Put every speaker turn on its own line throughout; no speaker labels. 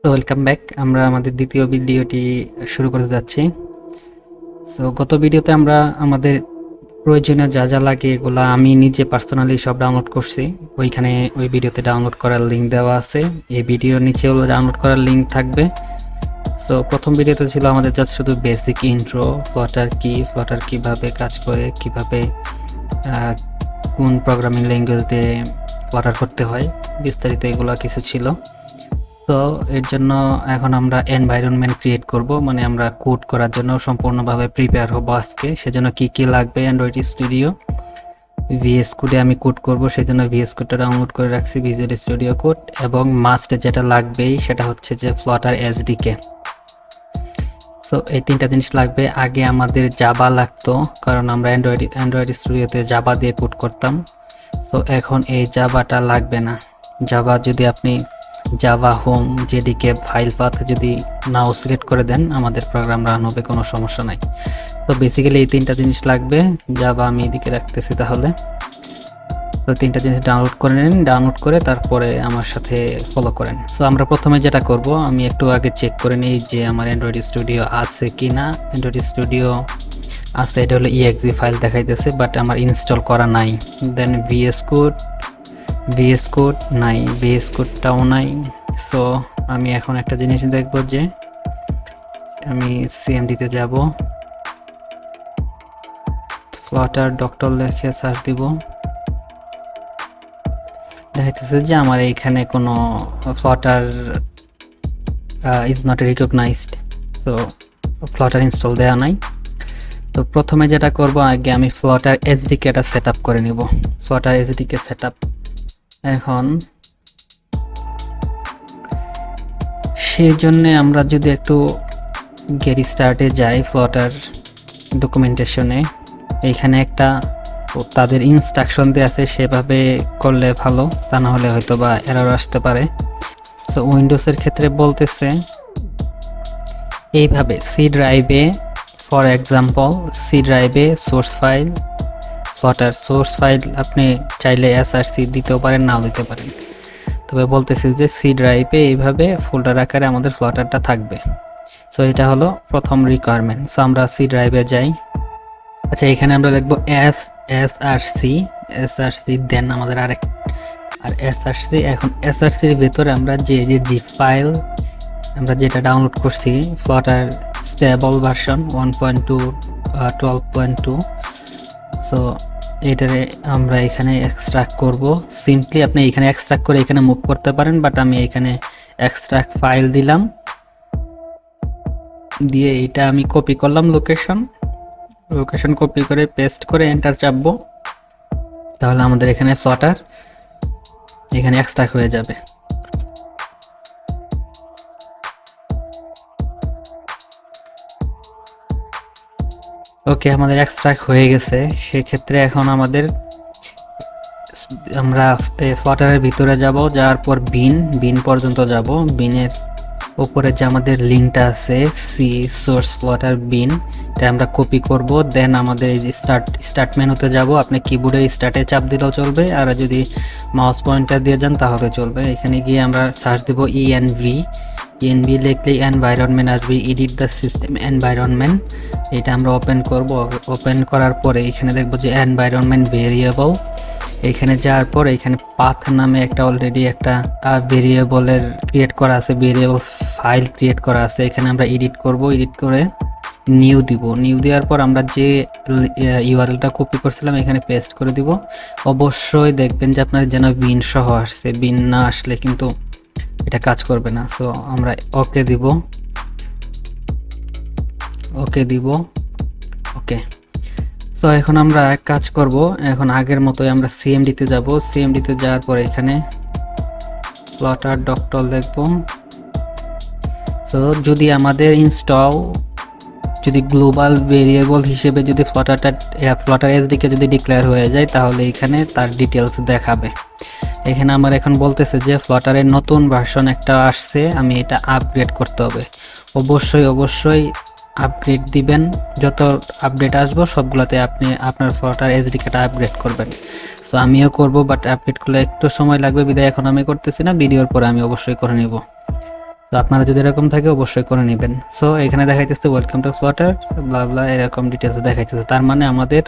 তো welcome back. আমরা আমাদের দ্বিতীয় ভিডিওটি শুরু করতে যাচ্ছি। সো গত ভিডিওতে আমরা আমাদের প্রয়োজনীয় যা যা লাগে এগুলো আমি নিজে পার্সোনালি সব ডাউনলোড করছি। ওইখানে ওই ভিডিওতে ডাউনলোড করার লিঙ্ক দেওয়া আছে, এই ভিডিওর নিচেও ডাউনলোড করার লিঙ্ক থাকবে। সো প্রথম ভিডিওতে ছিল আমাদের জাস্ট শুধু বেসিক ইন্ট্রো, ফ্লটার কিভাবে কাজ করে, কিভাবে কোন প্রোগ্রামিং ল্যাঙ্গুয়েজ দিয়ে ফ্লটার করতে হয়, বিস্তারিত এগুলো কিছু ছিল। তো এর জন্য এখন আমরা এনভায়রনমেন্ট ক্রিয়েট করব, মানে আমরা কোড করার জন্য সম্পূর্ণভাবে প্রিপেয়ার হব আজকে। সেজন্য কি কি লাগবে, অ্যান্ড্রয়েড স্টুডিও, ভিএস কোডে আমি কোড করব, সেজন্য ভিএস কোডটা ডাউনলোড করে রাখছি, ভিজুয়াল স্টুডিও কোড। এবং মাস্ট যেটা লাগবেই সেটা হচ্ছে যে ফ্লটার এসডিকে। সো এই তিনটা জিনিস লাগবে। আগে আমাদের জাভা লাগতো, কারণ আমরা অ্যান্ড্রয়েড স্টুডিওতে জাভা দিয়ে কোড করতাম। সো এখন এই জাভাটা লাগবে না। জাভা যদি আপনি Java home JDK file path যদি নাও সিলেক্ট করে দেন, আমাদের প্রোগ্রাম রান হবে, কোনো সমস্যা নাই। তো বেসিক্যালি এই তিনটা জিনিস লাগবে। জাভা আমি এদিকে রাখতেছি তাহলে। তো তিনটা জিনিস ডাউনলোড করে নিন, ডাউনলোড করে তারপরে আমার সাথে ফলো করেন। সো আমরা প্রথমে যেটা করব, আমি একটু আগে চেক করে নিই যে আমার অ্যান্ড্রয়েড স্টুডিও আছে কি না। অ্যান্ড্রয়েড স্টুডিও আছে, এটা হলো exe ফাইল দেখাইতেছে, বাট আমার ইনস্টল করা নাই। দেন ভিএস কোড নাই, ভিএস কোডটাও নাই। সো আমি এখন একটা জিনিস দেখব যে আমি সিএমডিতে যাব, ফ্লটার ডক্টর লিখে সার্চ দিব, দেখাইতেছে যে আমার এইখানে কোনো Flutter is not recognised. So Flutter install দেওয়া নাই। তো প্রথমে যেটা করব, আগে আমি ফ্লটার এসডিকেটা সেট আপ করে নিব। ফ্লটার এসডিকে সেট আপ, এখন সেই জন্যে আমরা যদি একটু গেট স্টার্টে যাই, ফ্লটার ডকুমেন্টেশনে, এইখানে একটা তাদের ইনস্ট্রাকশন দেওয়া আছে, সেভাবে করলে ভালো, তা না হলে হয়তো বা এরর আসতে পারে। সো উইন্ডোজের ক্ষেত্রে বলতেছে এইভাবে, সি ড্রাইভে ফর এক্সাম্পল, সি ড্রাইভে সোর্স ফাইল, ফ্লটার সোর্স ফাইল আপনি চাইলে এসআরসি দিতেও পারেন, নাও দিতে পারেন। তবে বলতেছি যে সি ড্রাইভে এইভাবে ফোল্ডার আকারে আমাদের ফ্লটারটা থাকবে। সো এটা হলো প্রথম রিকোয়ারমেন্ট। সো আমরা সি ড্রাইভে যাই। আচ্ছা, এখানে আমরা লিখবো এসআরসি, দেন আমাদের আর এসআরসি। এখন এসআরসির ভেতরে আমরা যে জি ফাইল আমরা যেটা ডাউনলোড করছি, ফ্লটার স্টেবল ভার্সন 1.2 12.2। সো এটারে আমরা এখানে এক্সট্রাক্ট করব। সিম্পলি আপনি এখানে এক্সট্রাক্ট করে এখানে মুভ করতে পারেন, বাট আমি এখানে এক্সট্রাক্ট ফাইল দিলাম, দিয়ে এটা আমি কপি করলাম, লোকেশন কপি করে পেস্ট করে এন্টার চাপবো, তাহলে আমাদের এখানে ফ্লটার এখানে এক্সট্রাক্ট হয়ে যাবে। ওকে, আমাদের এক্সট্রাক্ট হয়ে গেছে। সেক্ষেত্রে এখন আমরা ফ্লটারের ভিতরে যাব, যাওয়ার পর বিন পর্যন্ত যাব। বিনের উপরে যে আমাদের লিঙ্কটা আছে, সি সোর্স ফ্লটার বিন, এটা আমরা কপি করব। দেন আমাদের এই স্টার্ট মেনুতে যাব। আপনি কিবোর্ডে স্টার্টে চাপ দিলেও চলবে, আর যদি মাউস পয়েন্টার দিয়ে যান তাহলে চলবে। এখানে গিয়ে আমরা সার্চ দেব ইএনভি লিখলে এনভায়রনমেন্ট আসবে, এডিট দ্য সিস্টেম এনভায়রনমেন্ট, এটা আমরা ওপেন করব। ওপেন করার পরে এখানে দেখব যে এনভায়রনমেন্ট ভেরিয়েবল, এখানে যাওয়ার পর এখানে পাথ নামে একটা অলরেডি একটা ভেরিয়েবলের ক্রিয়েট করা আছে, ভেরিয়েবল ফাইল ক্রিয়েট করা আছে। এখানে আমরা এডিট করব, এডিট করে নিউ দেওয়ার পর আমরা যে ইউআরএলটা কপি করছিলাম এখানে পেস্ট করে দিব। অবশ্যই দেখবেন যে আপনার যেন বিন সহ আসছে, বিন না আসলে কিন্তু এটা কাজ করবে না। সো আমরা ওকে দিব। সো এখন আমরা এক কাজ করব, এখন আগের মতোই আমরা সিএমডিতে যাব। সিএমডিতে যাওয়ার পর এখানে ফ্লটার ডক্টর লিখব। সো যদি আমাদের যদি গ্লোবাল ভেরিয়েবল হিসেবে যদি ফ্লটার এসডিকে যদি ডিক্লেয়ার হয়ে যায়, তাহলে এখানে তার ডিটেলস দেখাবে। এখানে আমার এখন বলতেছে যে ফ্লটারের নতুন ভার্সন একটা আসছে, আমি এটা আপগ্রেড করতে হবে। অবশ্যই আপগ্রেড দিবেন। যত আপডেট আসবো সবগুলোতে আপনি আপনার ফ্লটার এসডিকেটা আপগ্রেড করবেন। সো আমিও করব, বাট আপডেট করলে একটু সময় লাগবে, বিধায় এখন আমি করতেছি না, ভিডিওর পরে আমি অবশ্যই করে নিব। তো আপনারা যদি এরকম থাকে অবশ্যই করে নেবেন। সো এখানে দেখাইতেছে ওয়েলকাম টু ফ্লটার ব্লা ব্লা এরকম ডিটেলস দেখাইতেছে। তার মানে আমাদের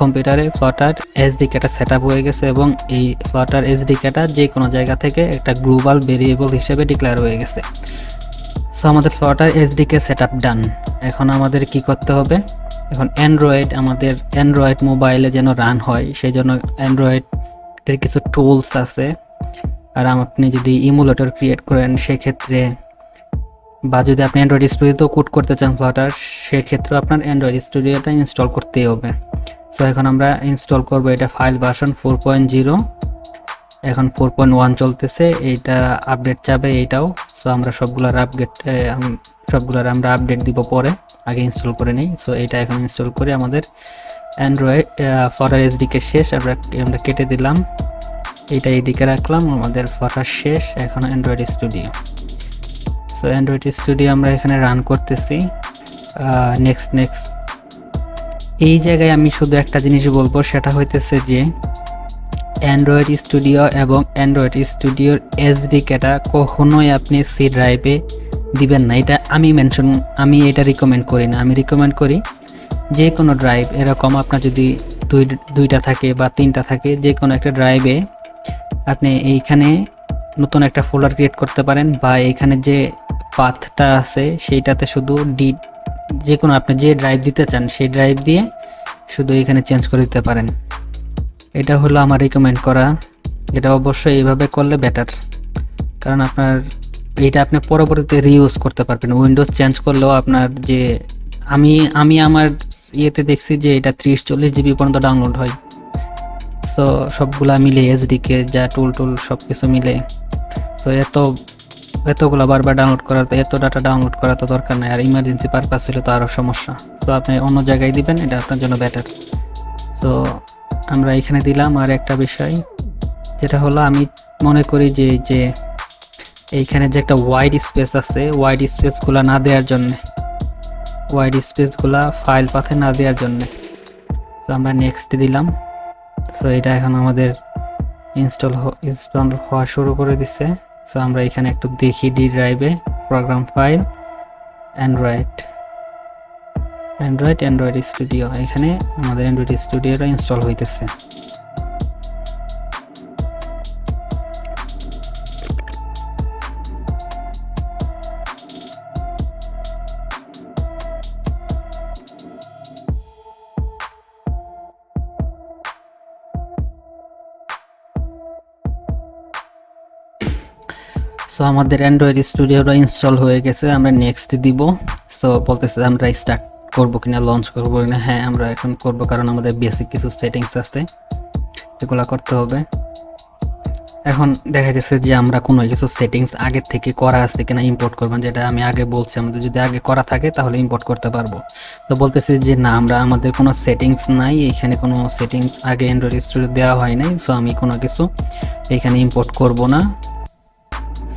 কম্পিউটারে ফ্লটার এসডিকেটা সেট আপ হয়ে গেছে এবং এই ফ্লটার এসডিকেটা যে কোনো জায়গা থেকে একটা গ্লোবাল ভেরিয়েবল হিসেবে ডিক্লেয়ার হয়ে গেছে। সো আমাদের ফ্লটার এসডিকে সেট আপ ডান। এখন আমাদের কি করতে হবে, এখন আমাদের অ্যান্ড্রয়েড মোবাইলে যেন রান হয় সেই জন্য অ্যান্ড্রয়েডের কিছু টুলস আছে। আর আপনি যদি ইমুলেটর ক্রিয়েট করেন সেক্ষেত্রে, বা যদি আপনি অ্যান্ড্রয়েড স্টুডিওতেও কোড করতে চান ফ্লাটার, সেক্ষেত্রে আপনার অ্যান্ড্রয়েড স্টুডিওটা ইনস্টল করতেই হবে। সো এখন আমরা ইনস্টল করব এটা ফাইল ভার্সন 4.0, এখন 4.1 চলতেছে, এইটা আপডেট চাবে এইটাও। সো আমরা সবগুলোর আমরা আপডেট দিব পরে, আগে ইনস্টল করে নিই। সো এইটা এখন ইনস্টল করে আমাদের অ্যান্ড্রয়েড ফ্লাটার এসডিকে শেষ, আমরা কেটে দিলাম, এইটা এইদিকে রাখলাম, আমাদের ফ্লাটার শেষ। এখন Android studio, so Android studio আমরা এখানে রান করতেছি। নেক্সট এই জায়গায় আমি শুধু একটা জিনিস বলবো, সেটা হইতেছে যে অ্যান্ড্রয়েড স্টুডিও এবং অ্যান্ড্রয়েড স্টুডিওর এসডিকেটা কখনোই আপনি সি ড্রাইভে দিবেন না। এটা আমি এটা রিকমেন্ড করি না। আমি রিকমেন্ড করি যে কোনো ড্রাইভ এরকম আপনার যদি দুইটা থাকে বা তিনটা থাকে, যে কোনো একটা ড্রাইভে আপনি এইখানে নতুন একটা ফোল্ডার ক্রিয়েট করতে পারেন, বা এইখানে যে পাথটা আছে সেইটাতে শুধু যে কোনো আপনি যে ড্রাইভ দিতে চান সেই ড্রাইভ দিয়ে শুধু এখানে চেঞ্জ করে দিতে পারেন। এটা হলো আমার রিকমেন্ড করা। এটা অবশ্যই এইভাবে করলে বেটার, কারণ আপনার এইটা আপনি পরবর্তীতে রিইউজ করতে পারবেন। উইন্ডোজ চেঞ্জ করলেও আপনার যে আমি আমার ইয়েতে দেখছি যে এটা 30-40 জিবি পর্যন্ত ডাউনলোড হয়। সো সবগুলা মিলে এসডিকে যা টুল সব কিছু মিলে, সো এতগুলো বারবার ডাউনলোড করার, এত ডাটা ডাউনলোড করা তো দরকার নেই। আর ইমার্জেন্সি পারপাস হলে তো আরও সমস্যা। সো আপনি অন্য জায়গায় দিবেন, এটা আপনার জন্য বেটার। সো আমরা এখানে দিলাম। আর একটা বিষয় যেটা হলো, আমি মনে করি যে এইখানে যে একটা ওয়াইড স্পেস আছে, ওয়াইড স্পেসগুলো না দেওয়ার জন্যে, ফাইল পাথে না দেওয়ার জন্যে। সো আমরা নেক্সট দিলাম। সো এটা এখন আমাদের ইনস্টল হওয়া শুরু করে দিচ্ছে। সো আমরা এখানে একটু দেখি ডি ড্রাইভে প্রোগ্রাম ফাইল অ্যান্ড্রয়েড স্টুডিও, এখানে আমাদের অ্যান্ড্রয়েড স্টুডিওটা ইনস্টল হইতেছে। সো আমাদের অ্যান্ড্রয়েড স্টুডিওটা ইনস্টল হয়ে গেছে, আমরা নেক্সট দিব। সো বলতেছে আমরা স্টার্ট করবো কিনা, লঞ্চ করবো কিনা। হ্যাঁ, আমরা এখন করবো, কারণ আমাদের বেসিক কিছু সেটিংস আছে, এগুলো করতে হবে। এখন দেখা যাচ্ছে যে আমরা কোনো কিছু সেটিংস আগের থেকে করা আছে কিনা ইম্পোর্ট করবেন, যেটা আমি আগে বলছি, আমাদের যদি আগে করা থাকে তাহলে ইম্পোর্ট করতে পারবো। তো বলতেছি যে না, আমাদের কোনো সেটিংস নাই, এখানে কোনো সেটিংস আগে অ্যান্ড্রয়েড স্টুডিও দেওয়া হয় নাই। সো আমি কোনো কিছু এখানে ইম্পোর্ট করব না।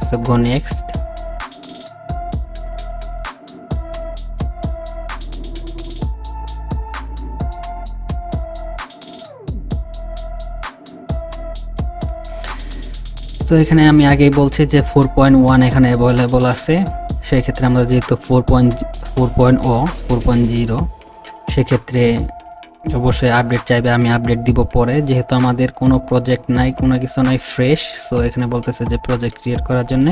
So go next. তো এখানে আমি আগেই বলছি যে 4.1 এখানে অ্যাভেলেবল আছে। সেই ক্ষেত্রে আমরা যেহেতু 4.0 সেক্ষেত্রে অবশ্যই আপডেট চাইবে, আমি আপডেট দিব পরে, যেহেতু আমাদের কোনো প্রজেক্ট নাই, কোনো কিছু নাই, ফ্রেশ। সো এখানে বলতেছে যে প্রজেক্ট ক্রিয়েট করার জন্য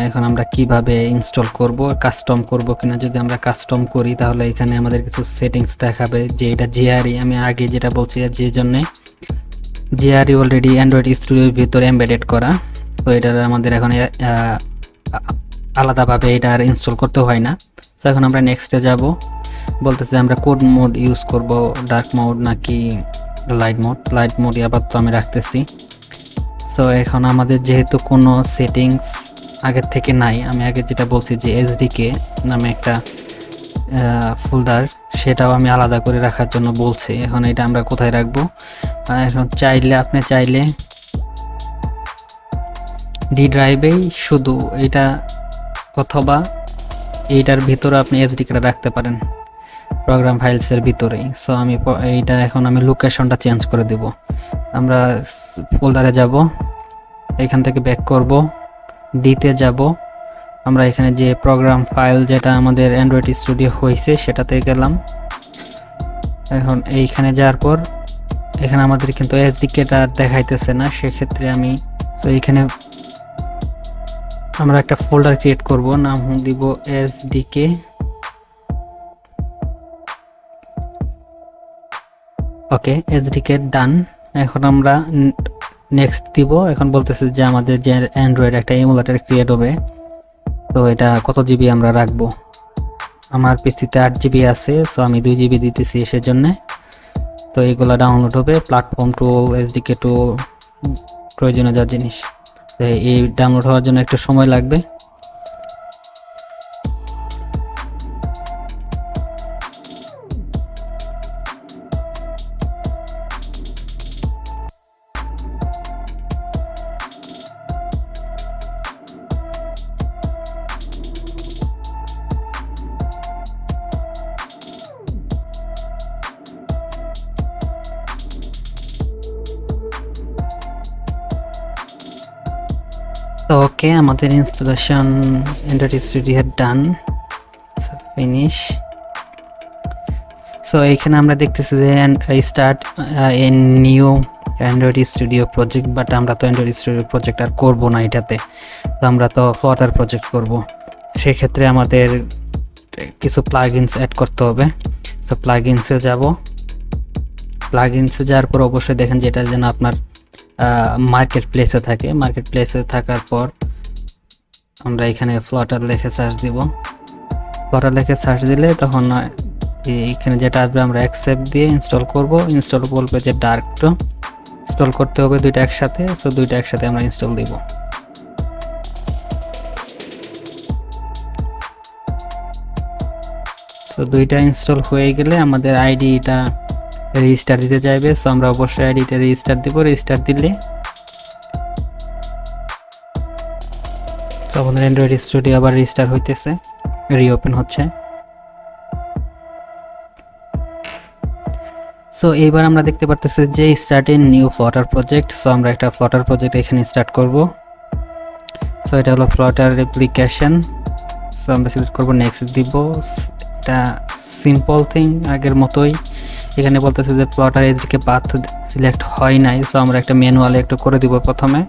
এখন আমরা কিভাবে ইনস্টল করব, কাস্টম করব কিনা। যদি আমরা কাস্টম করি তাহলে এখানে আমাদের কিছু সেটিংস দেখাবে, যে এটা জিআরই, আমি আগে যেটা বলছি যে জন্য জিআরই অলরেডি অ্যান্ড্রয়েড স্টুডিওর ভিতরে এমবেডেড করা। তো এটার আমাদের এখন আলাদাভাবে এটা আর ইনস্টল করতে হয় না। সো এখন আমরা নেক্সটে যাব। বলতেছে আমরা কোড মোড ইউজ করব, ডার্ক মোড নাকি লাইট মোড আপাতত আমি রাখতেছি। সো এখন আমাদের যেহেতু কোনো সেটিংস আগের থেকে নাই, আমি আগে যেটা বলছি যে এসডিকে নামে একটা ফোল্ডার, সেটাও আমি আলাদা করে রাখার জন্য বলছি। এখন এটা আমরা কোথায় রাখবো, এখন আপনি চাইলে ডি ড্রাইভেই শুধু এটা, অথবা এইটার ভিতরে আপনি এসডিকেটা রাখতে পারেন প্রোগ্রাম ফাইলসের ভিতরেই। সো আমি এইটা এখন আমি লোকেশনটা চেঞ্জ করে দেব। আমরা ফোল্ডারে যাব, এখান থেকে ব্যাক করব, ডিতে যাব, আমরা এখানে যে প্রোগ্রাম ফাইল যেটা আমাদের অ্যান্ড্রয়েড স্টুডিও হয়েছে সেটাতে গেলাম। এখন এইখানে যাওয়ার পর এখানে আমাদের কিন্তু এসডিকেটা দেখাইতেছে না, সেক্ষেত্রে আমি এইখানে আমরা একটা ফোল্ডার ক্রিয়েট করব, নাম দিব এসডিকে। ওকে, এসডিকে ডান। এখন আমরা নেক্সট দিব। এখন বলতেছে যে আমাদের যে অ্যান্ড্রয়েড একটা এমুলেটর ক্রিয়েট হবে, তো এটা কত জিবি আমরা রাখবো। আমার পিসিতে 8 জিবি আছে, সো আমি 2 জিবি দিতেছি সেজন্য। তো এগুলো ডাউনলোড হবে, প্ল্যাটফর্ম টুল, এসডিকে টুল, প্রয়োজনীয় যা জিনিস। তো এই ডাউনলোড হওয়ার জন্য একটু সময় লাগবে। তো ওকে, আমাদের ইনস্টলেশন অ্যান্ড্রয়েড স্টুডিও ডান, ফিনিশ। সো এখানে আমরা দেখতেছি যে start a new Android studio project, but আমরা তো অ্যান্ড্রয়েড স্টুডিও প্রজেক্ট আর করবো না এটাতে, তো আমরা তো ফ্লটার প্রজেক্ট করব। সেক্ষেত্রে আমাদের কিছু প্লাগইনস অ্যাড করতে হবে। সো প্লাগইনসে যাব, প্লাগইনসে যাওয়ার পর অবশ্যই দেখেন যেটা যেন আপনার মার্কেট প্লেসে থাকে। মার্কেট প্লেসে থাকার পর আমরা এখানে ফ্লটার লিখে সার্চ দিব। ফ্লটার লিখে সার্চ দিলে তখন এইখানে যেটা আসবে আমরা অ্যাকসেপ্ট দিয়ে ইনস্টল করব। ইনস্টল বলবে যে ডার্কটো ইনস্টল করতে হবে দুইটা একসাথে, সো দুইটা একসাথে আমরা ইনস্টল দিব। সো দুইটা ইনস্টল হয়ে গেলে আমাদের আইডিটা রেজিস্টার দিতে যাইবে। সো আমরা অবশ্যই আইডিটা রেজিস্টার দিব। রেজিস্টার দিলে আমাদের অ্যান্ড্রয়েড স্টুডিও আবার রেজিস্টার হইতেছে, রিওপেন হচ্ছে। সো এইবার আমরা দেখতে পারতেছি যে start a new Flutter project. So আমরা একটা ফ্লটার প্রজেক্ট এখানে স্টার্ট করব। সো এটা হলো ফ্লটার অ্যাপ্লিকেশন। সো আমরা সিলেক্ট করব, নেক্সট দিব। এটা সিম্পল থিং, আগের মতোই। এখানে বলতেছে যে ফ্লটার এদিকে পাথ সিলেক্ট হয় নাই, সো আমরা একটা ম্যানুয়ালি একটু করে দিব প্রথমে।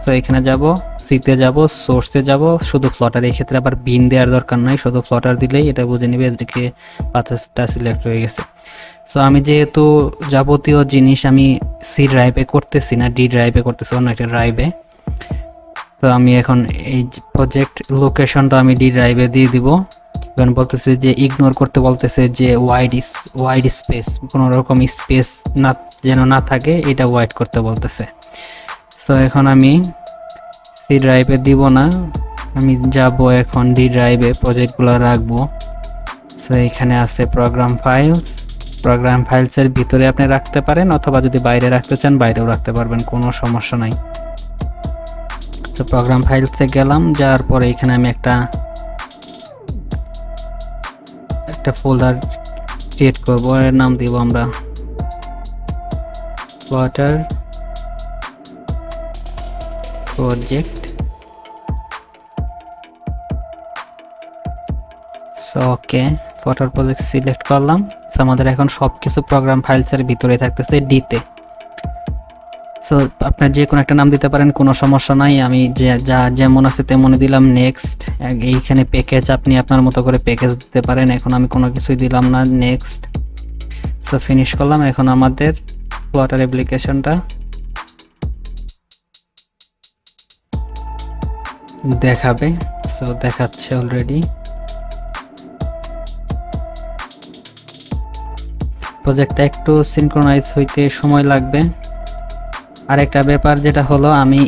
সো এখানে যাব, সিতে যাব, সোর্সে যাব, শুধু ফ্লটার। এই ক্ষেত্রে আবার বিন দেওয়ার দরকার নাই, শুধু ফ্লটার দিলেই এটা বুঝে নেবে এদিকে পাথটা সিলেক্ট হয়ে গেছে। সো আমি যেহেতু যাবতীয় জিনিস আমি সি ড্রাইভে করতেছি না, ডি ড্রাইভে করতেছি, অন্য একটা ড্রাইভে। তো আমি এখন এই প্রজেক্ট লোকেশনটা আমি ডি ড্রাইভে দিয়ে দিব। এখন বলতেছে যে ইগনোর করতে বলতেছে যে ওয়াইড স্পেস, কোনো রকম স্পেস না যেন না থাকে, এটা ওয়াইড করতে বলতেছে। সো এখন আমি সি ড্রাইভে দিব না, আমি যাব এখন ডি ড্রাইভে প্রজেক্টগুলো রাখবো। সো এখানে আছে প্রোগ্রাম ফাইলস। প্রোগ্রাম ফাইলসের ভিতরে আপনি রাখতে পারেন, অথবা যদি বাইরে রাখতে চান বাইরেও রাখতে পারবেন, কোনো সমস্যা নাই। তো প্রোগ্রাম ফাইলসে গেলাম, যাওয়ার পরে এখানে আমি একটা ফোল্ডার ক্রিয়েট করব। এর নাম দিব আমরা Flutter project. So okay, Flutter project select করলাম। সো আমাদের এখন সবকিছু প্রোগ্রাম ফাইলসের ভিতরে থাকতেছে ডিতে। সো আপনার যে কোনো একটা নাম দিতে পারেন, কোনো সমস্যা নাই। আমি যা যেমন আছে তেমনই দিলাম। নেক্সট, এইখানে প্যাকেজ আপনি আপনার মতো করে প্যাকেজ দিতে পারেন। এখন আমি কোনো কিছুই দিলাম না, নেক্সট। সো ফিনিশ করলাম। এখন আমাদের ফ্লটার অ্যাপ্লিকেশনটা দেখাবে। সো দেখাচ্ছে অলরেডি। প্রজেক্টটা একটু সিনক্রোনাইজ হইতে সময় লাগবে। আরেকটা ব্যাপার যেটা হলো, আমি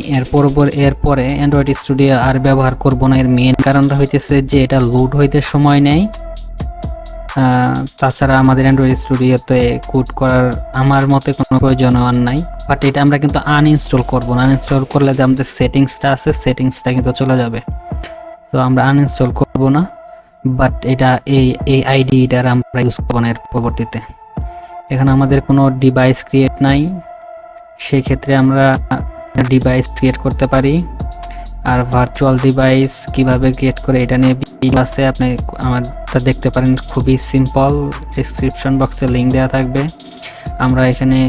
এরপরে অ্যান্ড্রয়েড স্টুডিও আর ব্যবহার করব না। এর মেন কারণটা হইতেছে যে এটা লোড হইতে সময় নেয়। তাছাড়া আমাদের অ্যান্ড্রয়েড স্টুডিওতে কোড করার আমার মতে কোনো প্রয়োজন আর নাই। বাট এটা আমরা কিন্তু আনইনস্টল করব না। আনইনস্টল করলে যে আমাদের সেটিংসটা আছে, সেটিংসটা কিন্তু চলে যাবে। সো আমরা আনইনস্টল করব না, বাট এটা এই আইডিটার আমরা ইউজ করব না এর পরবর্তীতে। এখানে আমাদের কোনো ডিভাইস ক্রিয়েট নাই, সেক্ষেত্রে আমরা ডিভাইস ক্রিয়েট করতে পারি। আর ভার্চুয়াল ডিভাইস কিভাবে ক্রিয়েট করে এটা নিয়ে ভিডিও আছে, আপনি আমারটা দেখতে পারেন, খুবই সিম্পল। ডেসক্রিপশন বক্সে লিঙ্ক দেওয়া থাকবে। আমরা এখানে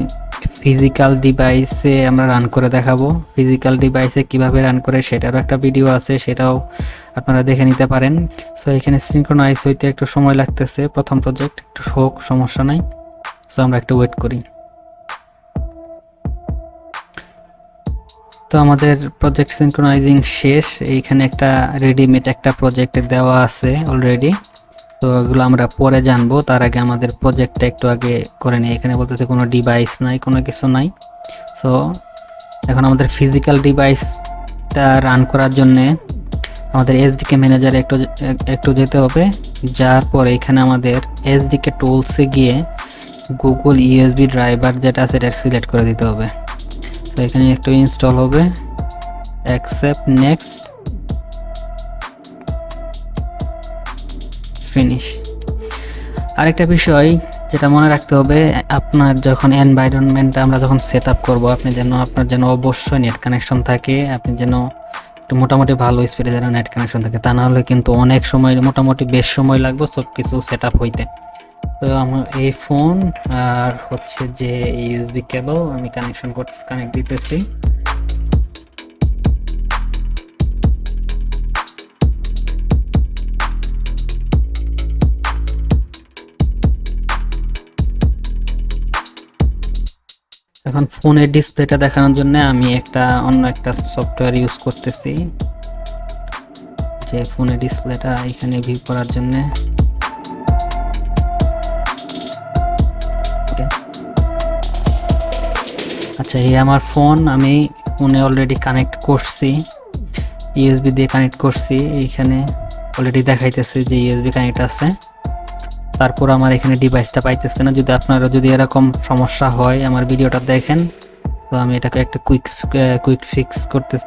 ফিজিক্যাল ডিভাইসে আমরা রান করে দেখাবো। ফিজিক্যাল ডিভাইসে কিভাবে রান করে সেটারও একটা ভিডিও আছে, সেটাও আপনারা দেখে নিতে পারেন। সো এখানে সিনক্রোনাইজ হইতে একটু সময় লাগতেছে, প্রথম প্রজেক্ট একটু হোক, সমস্যা নাই। সো আমরা একটু ওয়েট করি। তো আমাদের প্রজেক্ট সিনক্রোনাইজিং শেষ। এইখানে একটা রেডিমেড একটা প্রজেক্ট দেওয়া আছে অলরেডি। তো এগুলো আমরা পরে জানবো, তার আগে আমাদের প্রজেক্টটা একটু আগে করে নিই। এখানে বলতেছে কোনো ডিভাইস নাই, কোনো কিছু নাই। সো এখন আমাদের ফিজিক্যাল ডিভাইসটা রান করার জন্যে আমাদের এসডিকে ম্যানেজারে একটু যেতে হবে। যার পর এখানে আমাদের এসডিকে টুলসে গিয়ে গুগল ইউএসবি ড্রাইভার যেটা আছে এটা সিলেক্ট করে দিতে হবে। তো এখানে একটু ইনস্টল হবে, অ্যাকসেপ্ট, নেক্সট, ফিনিশ। আরেকটা বিষয় যেটা মনে রাখতে হবে, আপনার যখন এনভায়রনমেন্টটা আমরা যখন সেট আপ করবো, আপনার যেন অবশ্যই নেট কানেকশন থাকে। আপনি যেন একটু মোটামুটি ভালো স্পিডে যেন নেট কানেকশন থাকে, তা না হলে কিন্তু অনেক সময়, মোটামুটি বেশ সময় লাগবে সব কিছু সেট আপ হইতে। তো আমার এই ফোন আর হচ্ছে যে ইউএসবি কেবল আমি কানেক্ট দিতেছি। এখন ফোনের ডিসপ্লেটা দেখানোর জন্য আমি অন্য একটা সফটওয়্যার ইউজ করতেছি, যে ফোনের ডিসপ্লেটা এখানে ভিউ করার জন্য। আচ্ছা, এই আমার ফোন, আমি ফোনে অলরেডি কানেক্ট করছি, ইউএসবি দিয়ে কানেক্ট করছি। এইখানে অলরেডি দেখাইতেছে যে ইউএসবি কানেক্ট আছে। তারপর আমার এখানে ডিভাইসটা পাইতেছে না। আপনারা যদি এরকম সমস্যা হয় আমার ভিডিওটা দেখেন। তো আমি এটাকে একটা কুইক ফিক্স করতেছি।